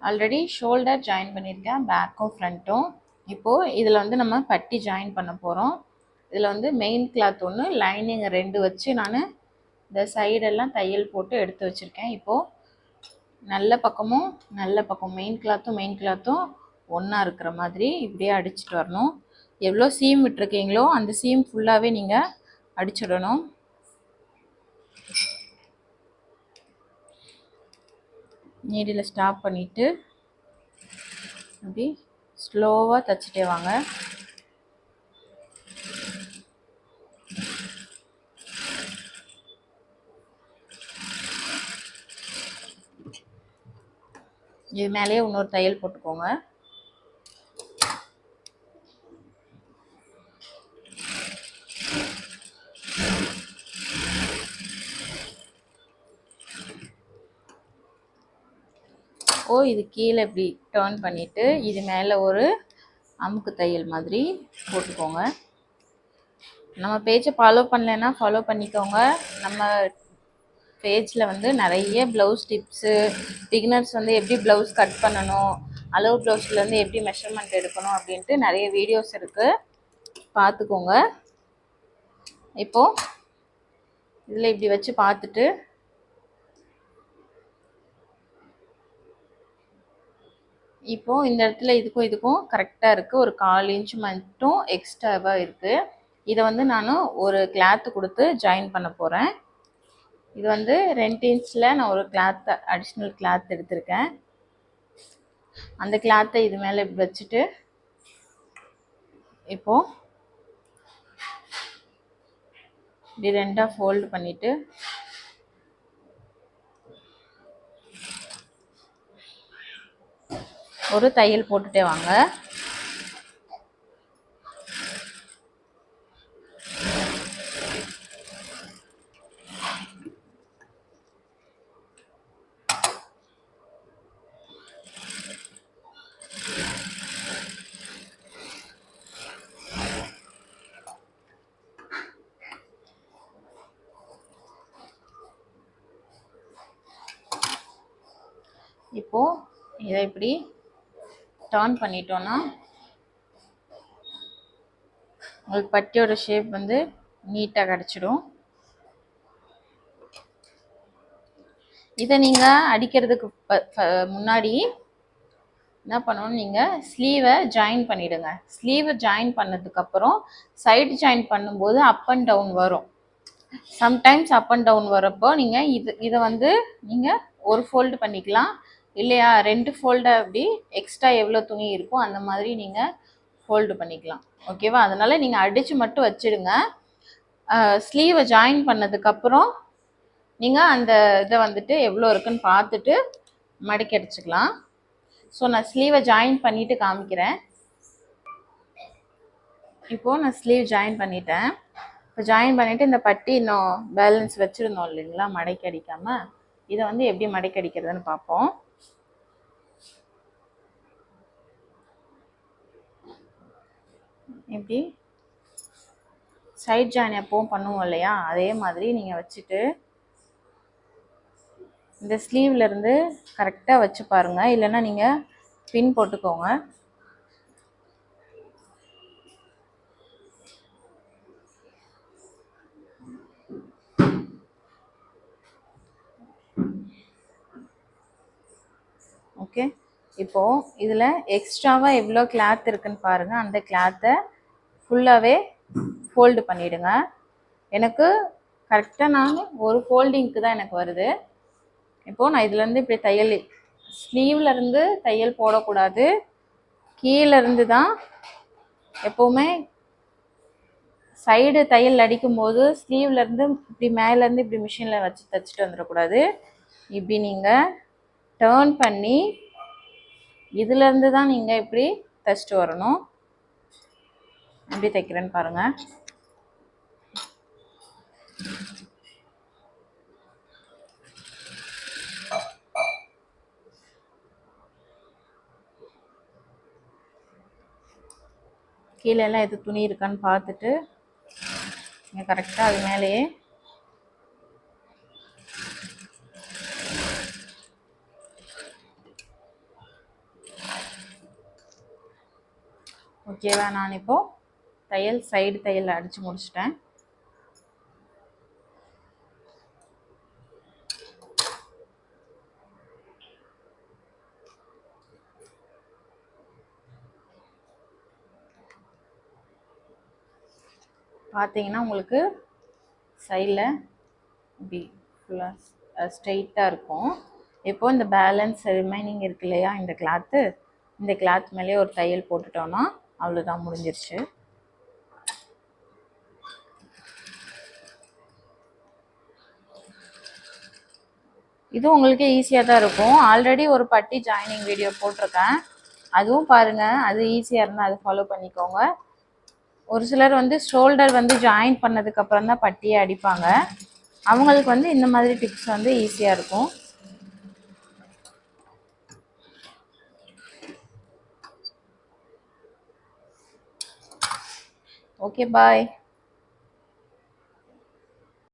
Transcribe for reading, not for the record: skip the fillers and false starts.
Already shoulder join பண்ணியிருக்கேன், பேக்கும் ஃப்ரண்ட்டும். இப்போது இதில் வந்து நம்ம பட்டி ஜாயின் பண்ண போகிறோம். இதில் வந்து மெயின் கிளாத் ஒன்று, லைனிங் 2 வச்சு நான் இந்த சைடெல்லாம் தையல் போட்டு எடுத்து வச்சுருக்கேன். இப்போது நல்ல பக்கம் மெயின் கிளாத்தும் ஒன்றா இருக்கிற மாதிரி இப்படியே அடிச்சுட்டு வரணும். எவ்வளோ சீம் விட்டுருக்கீங்களோ அந்த சீம் ஃபுல்லாகவே நீங்கள் அடிச்சிடணும். நீடில் ஸ்டாப் பண்ணிவிட்டு அப்படி ஸ்லோவாக தைச்சிட்டே வாங்க. இது மேலேயே இன்னொரு தையல் போட்டுக்கோங்க. இது கீழே இப்படி டர்ன் பண்ணிவிட்டு இது மேலே ஒரு அமுக்கு தையல் மாதிரி போட்டுக்கோங்க. நம்ம பேஜை ஃபாலோ பண்ணலைன்னா ஃபாலோ பண்ணிக்கோங்க. நம்ம பேஜில் வந்து நிறைய ப்ளவுஸ் டிப்ஸு, பிகினர்ஸ் வந்து எப்படி ப்ளவுஸ் கட் பண்ணணும், அளவு ப்ளவுஸ்லேருந்து எப்படி மெஷர்மெண்ட் எடுக்கணும் அப்படின்ட்டு நிறைய வீடியோஸ் இருக்குது, பார்த்துக்கோங்க. இப்போது இதில் இப்படி வச்சு பார்த்துட்டு இப்போது இந்த இடத்துல இதுக்கும் கரெக்டாக இருக்குது. ஒரு 1/4 இன்ச் மட்டும் எக்ஸ்ட்ராவாக இருக்குது. இதை வந்து நான் ஒரு கிளாத்து கொடுத்து ஜாயின் பண்ண போகிறேன். இது வந்து 2 இன்ச்சில் நான் ஒரு கிளாத்தை அடிஷ்னல் கிளாத் எடுத்திருக்கேன். அந்த கிளாத்தை இது மேலே இப்படி வச்சுட்டு இப்போது இப்படி 2ஆக ஃபோல்டு பண்ணிவிட்டு ஒரு தையல் போட்டுட்டே வாங்க. இப்போது இதை இப்படி டர்ன் பண்ணிட்டோன்னா உங்களுக்கு பட்டியோட ஷேப் வந்து நீட்டாக கிடச்சிடும். இதை நீங்கள் அடிக்கிறதுக்கு முன்னாடி என்ன பண்ணணும், நீங்கள் ஸ்லீவை ஜாயின் பண்ணிவிடுங்க. ஸ்லீவை ஜாயின் பண்ணதுக்கப்புறம் சைடு ஜாயின் பண்ணும்போது அப் அண்ட் டவுன் வரும். சம்டைம்ஸ் அப் அண்ட் டவுன் வரப்போ நீங்கள் இதை வந்து நீங்கள் ஒரு ஃபோல்டு பண்ணிக்கலாம், இல்லையா 2 ஃபோல்டை அப்படி எக்ஸ்ட்ரா எவ்வளோ துணி இருக்கோ அந்த மாதிரி நீங்கள் ஃபோல்டு பண்ணிக்கலாம். ஓகேவா? அதனால் நீங்கள் அடித்து மட்டும் வச்சுடுங்க. ஸ்லீவை ஜாயின் பண்ணதுக்கப்புறம் நீங்கள் அந்த இதை வந்துட்டு எவ்வளோ இருக்குன்னு பார்த்துட்டு மடக்கி அடிச்சுக்கலாம். ஸோ நான் ஸ்லீவை ஜாயின் பண்ணிவிட்டு காமிக்கிறேன். இப்போது நான் ஸ்லீவ் ஜாயின் பண்ணிட்டேன். இப்போ ஜாயின் பண்ணிவிட்டு இந்த பட்டி இன்னும் பேலன்ஸ் வச்சுருந்தோம் இல்லைங்களா, மடக்கி அடிக்காமல், இதை வந்து எப்படி மடக்கி அடிக்கிறதுன்னு பார்ப்போம். இப்படி சைட் ஜாயின் எப்பவும் பண்ணுவோம் இல்லையா, அதே மாதிரி நீங்கள் வச்சுட்டு இந்த ஸ்லீவ்லேருந்து கரெக்டாக வச்சு பாருங்கள், இல்லைன்னா நீங்கள் பின் போட்டுக்கோங்க. ஓகே, இப்போது இதில் எக்ஸ்ட்ராவாக எவ்வளோ கிளாத் இருக்குன்னு பாருங்கள். அந்த கிளாத்தை ஃபுல்லாகவே ஃபோல்டு பண்ணிவிடுங்க. எனக்கு கரெக்டாக நான் ஒரு ஃபோல்டிங்க்கு தான் எனக்கு வருது. இப்போது நான் இதுலேருந்து இப்படி தையல், ஸ்லீவ்லேருந்து தையல் போடக்கூடாது, கீழேருந்து தான் எப்போவுமே சைடு தையல் அடிக்கும்போது ஸ்லீவ்லேருந்து இப்படி மேலேருந்து இப்படி மிஷினில் வச்சு தைச்சிட்டு வந்துடக்கூடாது. இப்படி நீங்கள் டேர்ன் பண்ணி இதுலேருந்து தான் நீங்கள் இப்படி தைச்சிட்டு வரணும். எப்படி தைக்கிறேன்னு பாருங்கள். கீழெல்லாம் எது துணி இருக்கான்னு பார்த்துட்டு நீங்கள் கரெக்டாக அது மேலேயே ஓகேவா? நான் இப்போ தையல் சைடு தையல் அடித்து முடிச்சிட்டேன். பார்த்தீங்கன்னா உங்களுக்கு சைடில் இப்படி ஃபுல்லாக ஸ்ட்ரெயிட்டாக இருக்கும். இப்போது இந்த பேலன்ஸ் ரிமைனிங் இருக்கு இல்லையா, இந்த கிளாத்து, இந்த கிளாத் மேலேயே ஒரு தையல் போட்டுட்டோன்னா அவ்வளோதான், முடிஞ்சிருச்சு. இது உங்களுக்கு ஈஸியாக தான் இருக்கும். ஆல்ரெடி ஒரு பட்டி ஜாயினிங் வீடியோ போட்டிருக்கேன், அதுவும் பாருங்கள். அது ஈஸியாக இருந்தால் அதை ஃபாலோ பண்ணிக்கோங்க. ஒரு சிலர் வந்து ஷோல்டர் வந்து ஜாயின் பண்ணதுக்கப்புறம் தான் பட்டியை அடிப்பாங்க. அவங்களுக்கு வந்து இந்த மாதிரி டிப்ஸ் வந்து ஈஸியாக இருக்கும். ஓகே, பாய்.